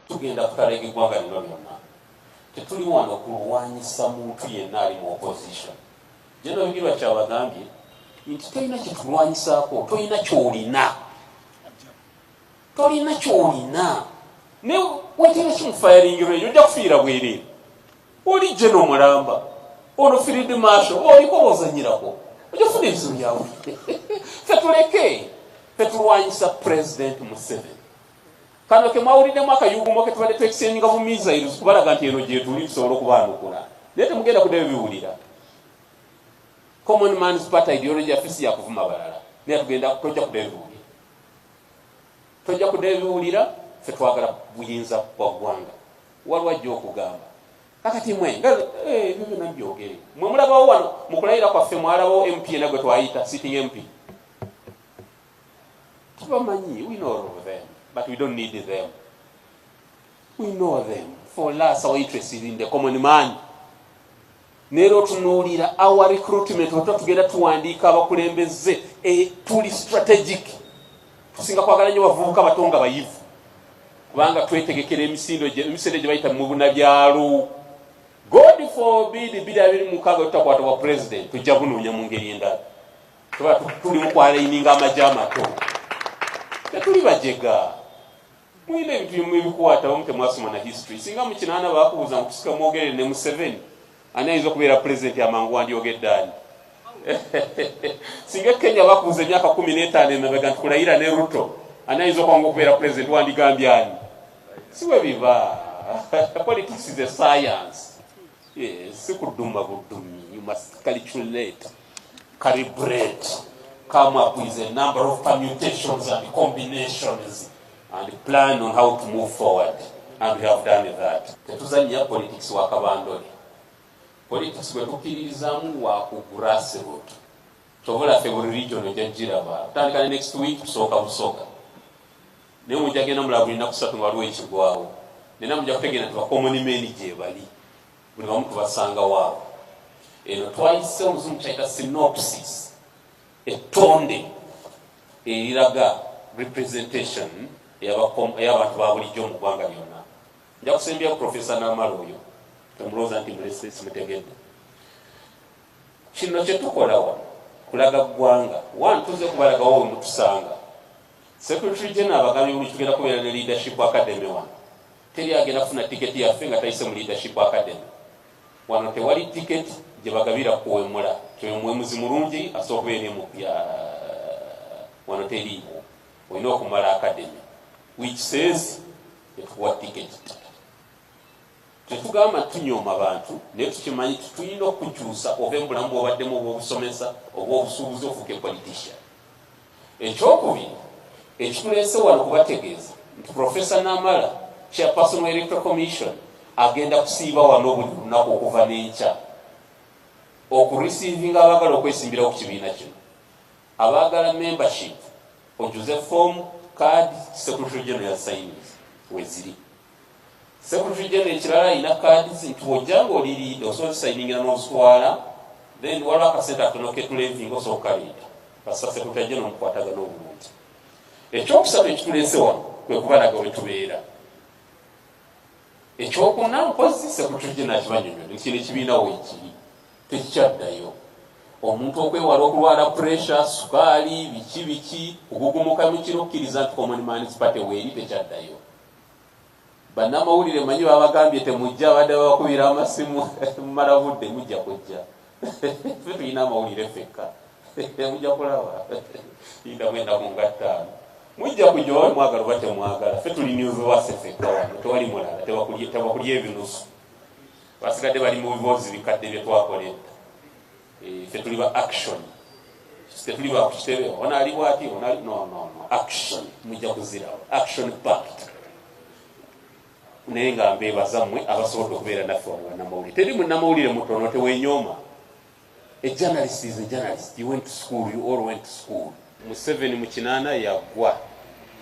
tugenda kutaleka eggwanga lino lyonna. Tetuli wano kulwanyisa muntu yenna ali mu opposition. Jeno Bigirwa kyabagambye nti tolina kitulwanyisaako, tolina kyolina. Tolina kyolina. Ne wetera kimufayaringi eyo ojja kufiira bwereere. Oli Jeno Mulamba, ono Field Marshal, oliko ozanyirako. Ojja kufuna ebizibu byawe. Fetuleke, fetulwanyisa President Museveni. Kano ke mwawuliddemu akayugumo ke tubadde twekisenyiga mu missiles kubalaga nti eno gye tuli tusobola okubaanukula. Naye temugenda kuddayo biwulira. Common Man's Party ideology yaffe ya kuvuma balala. Naye tugenda tojja kuddayo biwulira. Tojja kuddayo biwulira, ffe twagala buyinza bwa ggwanga. Waliwo ajja okugamba. Kakati mwe bibyo nabyogere. Mwe mulabawo wano mu kulayira kwaffe mwalabawo MP ena gwe twayita sitting MP. Tubamanyi, we know all of them. But we don't need them. We know them. For us, our interest is in the common man. Nero tunuulira our recruitment tugenda tuwandiika abakulembeze tuli strategic. Tusinga kwagala nnyo bavubuka batonga bayivu. Kubanga twetegekera emisinde gye bayita mu bunabyalo. God forbid bida biri mu kaga tutakwata wa president tujja bunoonya mu ngeri endala. Tuba tuli mu kwalaininga amajama to. Tetuli bajega. Mwine ebintu mwebikwata wonke mwasoma na history. Singa mu kinaana bakubuuza nkusika mwogere ne Museveni ani ayinza okubeera president amangu andyogedde ani. Singa Kenya bakubuuza emyaka 15 emabega nti kulayira ne Ruto ani ayinza okubeera president wandigambye ani. Siwe biba. Politics is a science. Yes, sikudumba budumi. You must calculate, calibrate, come up with a number of permutations and combinations and plan on how to move forward. And we have done that. Tetuzanya politics wakabandole. Politics wetukirizamu wa grassroots. Tovola february region ejajira ba. Tandikane next week tusoka busoka. Ne mujagena mulabulina kusatu ngaliwo ekigwawo. Nena mujja kutegera tuba common men je bali. Buli wamu tubasanga waabo. Eno twayise omuzungu kyayita synopsis. Etonde eriraga representation y'abantu ba bulijjo mu ggwanga lyonna. Nja kusembya Professor Namala oyo. Tomulooza nti mulese simutegedde. Kino kye tukola wano kulaga ggwanga. One tuze kubalagawo mutusanga. Secretary General abagambye buli tugenda kubeera ne Leadership Academy wano. Teri agenda kufuna tiketi yaffe nga tayise mu Leadership Academy. Wano tewali tiketi gye bagabira kuwemula. Muwemuzi mulungi asobola kubeera emupya wano teriiwo. Olina okumala academy. Which says etukuwa tiketi. Tetugamba tunyooma abantu naye tukimanyi tulina okukyusa oba embulamu bw'obaddemu oba obusomesa oba obusuubuzi ofuuka politician. Ekyokubiri ekituleese wano kubategeeza nti Professor Namala Chairperson wa Electoral Commission agenda kusiiba wano buli lunaku okuva n'enkya okurisiivinga abaagala okwesimbirawo ku kibiina kino. Abaagala membership ojuze form card Secretary General signs weziri. Secretary General ekirala ina cards nti wojjanga oli lead osobola signingira n'ozitwala then waliwo akasente akatono ketulevinga osooka leeta basa Secretary General mukwatagana obulungi. Ekyokusatu ekituleese wano kwe kubalaga we tubeera. Ekyokuna mpozi Secretary General kibanyonyola ekino ekibiina weekiri tekikyaddayo. Omuntu okwewala okulwala pressure, sukaali, biki okugumuka mu kiro kkiriza nti Common Man's Party weeri tekyaddayo. Bannamawulire manyi babagambye temujja badde babakubira amasimu mumala budde mujja kujja. Ffe tulina amawulire fekka. Mujja kulaba. Inda mwenda mu ngattaano. Mujja kujja wawe mwagala oba temwagala. Ffe tuli news wase fekka wano. Tewali mulala. Tebakulya ebinusu. Basigadde bali mu bibozi bikadde bye twakoletta. Ffe tuli ba action. Ffe tuli ba kukitebe. Ona ali bwati, ona ali no. Action. Mujja kuzirawo. Action packed. Naye nga mbeebaza mmwe abasobodde okubeera naffe wano bannamawulire. Teri munnamawulire mutono tewenyooma. A journalist is a journalist. You went to school, you all went to school. Museveni mu kinaana yaggwa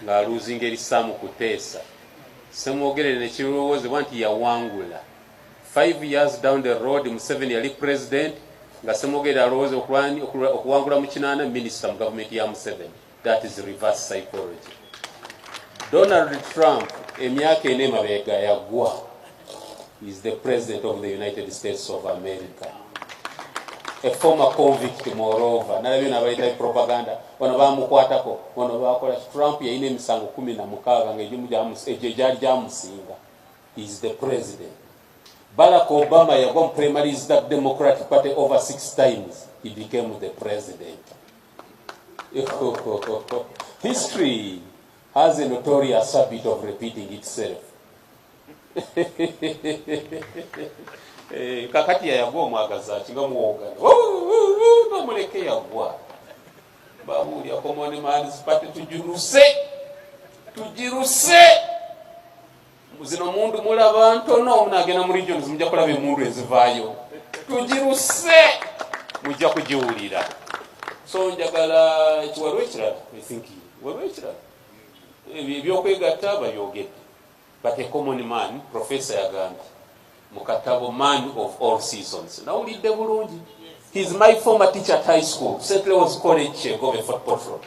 ng'aluuzinga erisaamu kuteesa. Semwogerere ne kirowoozebwa nti yawangula. 5 years down the road Museveni yali president nga semwogerere alowooza okuwangula mu kinaana minisita mu gavumenti ya Museveni. That is reverse psychology. Donald Trump emyaka ene mabega yagwa is the president of the United States of America, a former convict moreover. Nalabyo nabayita propaganda bano bamukwatako bano bakola. Trump yayina emisango 16 ng'egimu gyali gyamusinga. Is the president. Barack Obama yagwa mu primaries that Democratic Party over 6 times. He became the president. History has a notorious habit of repeating itself. Kakati yagwa omwagaza kinga muwoga nomuleke yagwa babulya common man party tujiruse muzino mundu mulaba ntono omunagenda mu regions mujja kulaba emundu ezivaayo tujiruse mujja kujiwulira. So njagala ekiwaliwo ekirala waliwo ekirala ebyokwegatta babyogedde. But a common man, Professor Yaganda, Mukatabo, man of all seasons. Now lead the Burundi. He's my former teacher at high school, St. Leo's College, Gove Fort Portfolio.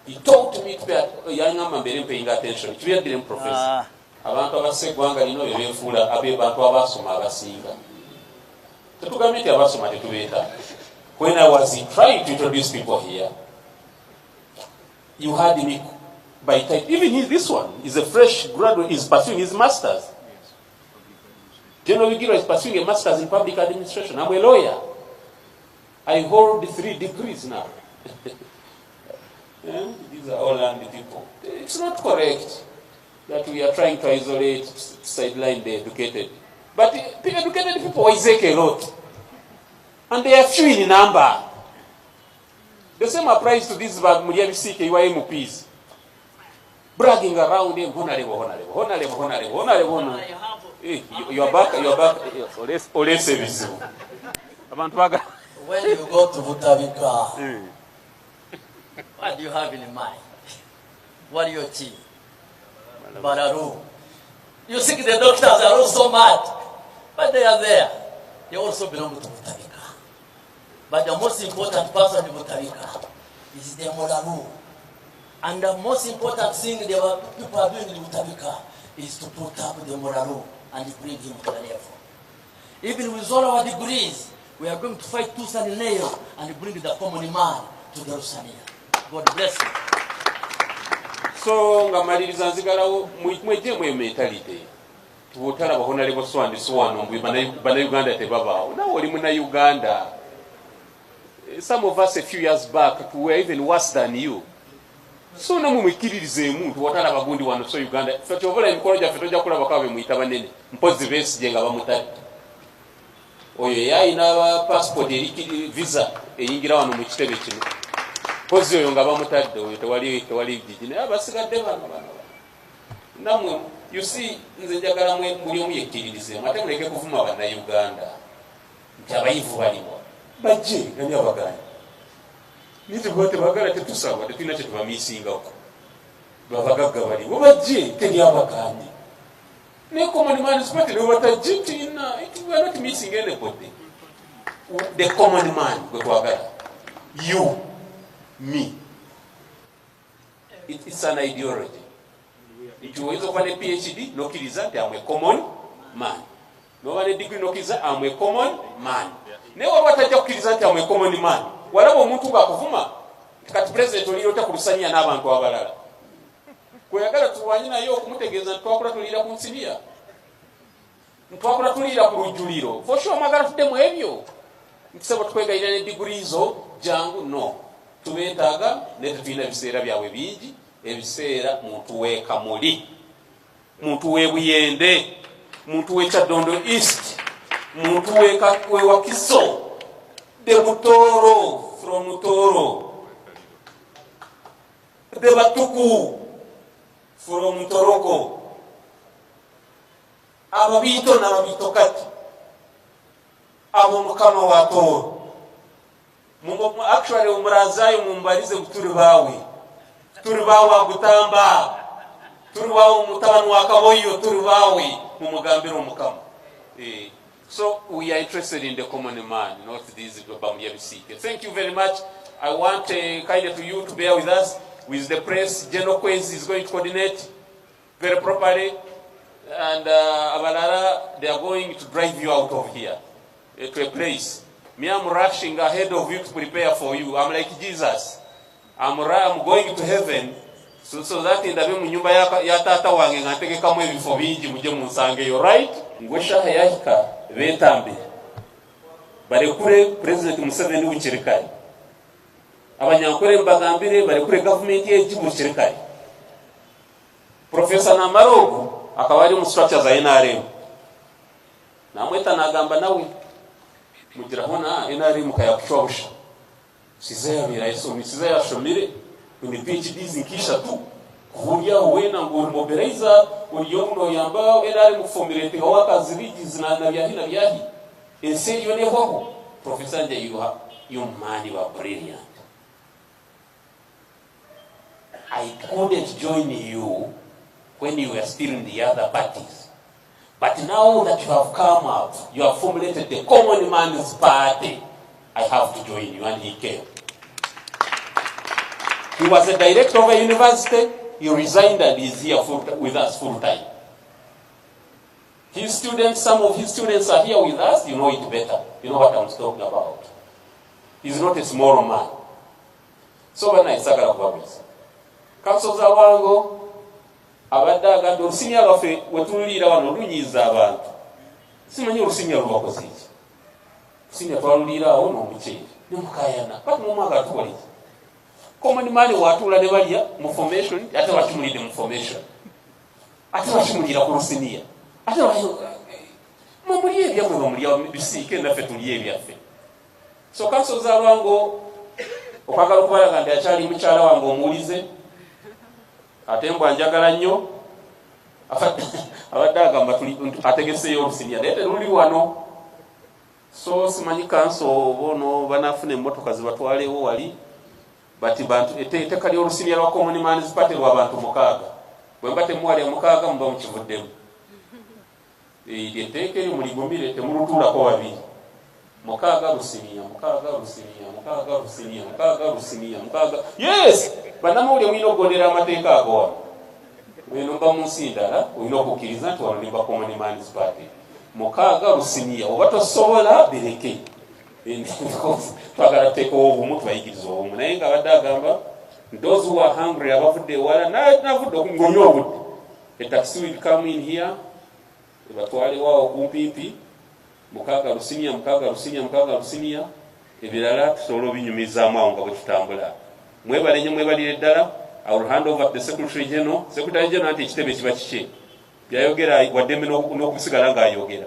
He taught me to be a young man paying attention. It's really a professor. Abantu abasegwanga lino ebyefula abebantu abasoma abasinga. Tetugamite abasoma tetubeeta. When I was trying to introduce people here, you had me. By type, even this one is a fresh graduate, is pursuing his master's. General Wigiro is pursuing a master's in public administration. I'm a lawyer. I hold 3 degrees now. These are all learned people. It's not correct that we are trying to isolate, sideline the educated. But the educated people Isaac a lot. And they are few in number. The same applies to these Muliabisike UIMPs. Bragging around him, honorable. You are back. Ole service. When you go to Butavika, what do you have in mind? What do you achieve? Bararu. You think the doctors are also mad, but they are there. They also belong to Butavika. But the most important person in Butavika is the Moraru. And the most important thing people are doing in Butavika is to put up the Moraru and bring him to the level. Even with all our degrees, we are going to fight tooth and nail and bring the common man to the Rusania. God bless you. So, ngamaliriza nzigala mweje mwe mentality. Tubutala bahona lebo swandi swano bana Uganda tebaba. Now oli muna Uganda. Some of us a few years back were even worse than you. So na mumwikiririze muntu watala bagundi wano so Uganda fete ovola emikono gya fete oja kulaba kawe muita banene mpozi base jenga bamutali oyo yayina ba passport erikiri visa eyingira wano mu kitebe kino pozi oyo nga bamutadde oyo tewali jijine abasigadde bano namwe you see nze njagala mwe muli omuyekiririze ate muleke kuvuma bana Uganda nti abayivu balimo bajje gani abagani niti bote bagala tetusaba tetuna kye tubamisingako babagagga bali bobajje teri abagani ne common man sport ne batajje tina we are not missing anybody. The common man gwagala you me it's an ideology. Ikiweza kuba ne PhD nokiriza nti amwe common man no bale degree nokiriza amwe common man ne wabatajja kukiriza nti amwe common man walaba omuntu ngakuvuma kati president oliyota kulusanya n'abantu abalala kweyagala tuwanye nayo okumutegeeza twakula tulira ku nsibiya twakula tulira ku lujuliro for sure mwagala tuddemu ebyo ntisebo tukwegayira ne degree zo jangu no tubeetaaga ne tutulina ebiseera byabwe bingi ebiseera muntu weekamuli muntu weebuyende muntu wekyaddondo east muntu wewakiso de Mutoro from Mutoro de Batuku from Mutoroko ababito na babito kati abo mukama wa Toro actually umurazayo mumbalize kuturi bawe gutamba turi bawe mutabani wa Kaboyo turi bawe mu mugambiro mukama So we are interested in the common man, not these Bamuyabisike. Thank you very much. I want kind of you to bear with us. With the press, General Quenz is going to coordinate. very properly, and abalala, they are going to drive you out of here to a place. Me, I'm rushing ahead of you to prepare for you. I'm like Jesus. I'm going to heaven so that in the nyumba ya tata wange ngategeka mu ebifo bingi muje munsange yo, right? Ngwesha yahika betambe barekure President Museveni w'ikirikari, abanyankore mbagambire barekure government y'egihugu kirikari. Professor Namarogo akaba ari mu structure za NRM, namweta nagamba nawe mugira hona NRM kayakushobusha sizaya birayiso misizaya shomire ni PhDs nkisha tu kuhuria wena ngo mobilizer uliyono yamba NRM formulate wakazi bigize na byahi ese yone ho Professor nje you man, you are brilliant. I couldn't join you when you were still in the other parties. But now that you have come out, you have formulated the Common Man's Party, I have to join you. And he came. He was a director of a university. He resigned and is here with us full time. His students, some of his students are here with us. You know it better. You know what I'm talking about. He's not a small man. So when I sagala kwabisa. Council za wango abadaga ndo senior wafe wetulira wano lunyiza abantu. Simanyi olusinya lwakoziki. Senior twalulira ono muchiri. Nimukayana. Kati mumaka tuwali. Common man watula ne balya mu formation ate wachimulide mu formation. Ate wachimulira ku senior. Ate wayo mumuliye byamwe bamuliya bisike nafe tuliye byaffe. So council za wango okwagala kubalaga ndi akyali mukyala wange omuwulize ate mbwa njagala nnyo abadde agamba ategeseyo olusinya naye teruli wano. So simanyi kanso bono banafuna emmotoka zibatwalewo wali bati bantu etteka ly'olusinya lwa Common Man's Party lw'abantu 6 bwe mba temuwali 6 muba mukivuddemu etteeka eryo muligumire temulutuulako babiri 6 lusinya 6 lusinya 6 lusinya 6 lusinya 6. Yes, banamawulire mulina okugondera amateeka ago wano. Weno mba mu nsi ndala olina okukkiriza nti wano ne ba Common Man's Party 6 lusinya oba tosobola bireke. Twagala tuteekawo obumu tubayigiriza obumu naye nga abadde agamba those who are hungry abavudde ewala navudde okungonywa obudde. A taxi will come in here ebatwalewo okumpimpi 6 lusinya 6 lusinya 6 lusinya ebirala tusobola obinyumizaamu awo nga bwe tutambula. Mwebale nnyo mwebalire ddala. I will hand over to the Secretary General. Secretary General ati ekitebe kiba kiki byayogera waddembe n'okusigala ng'ayogera.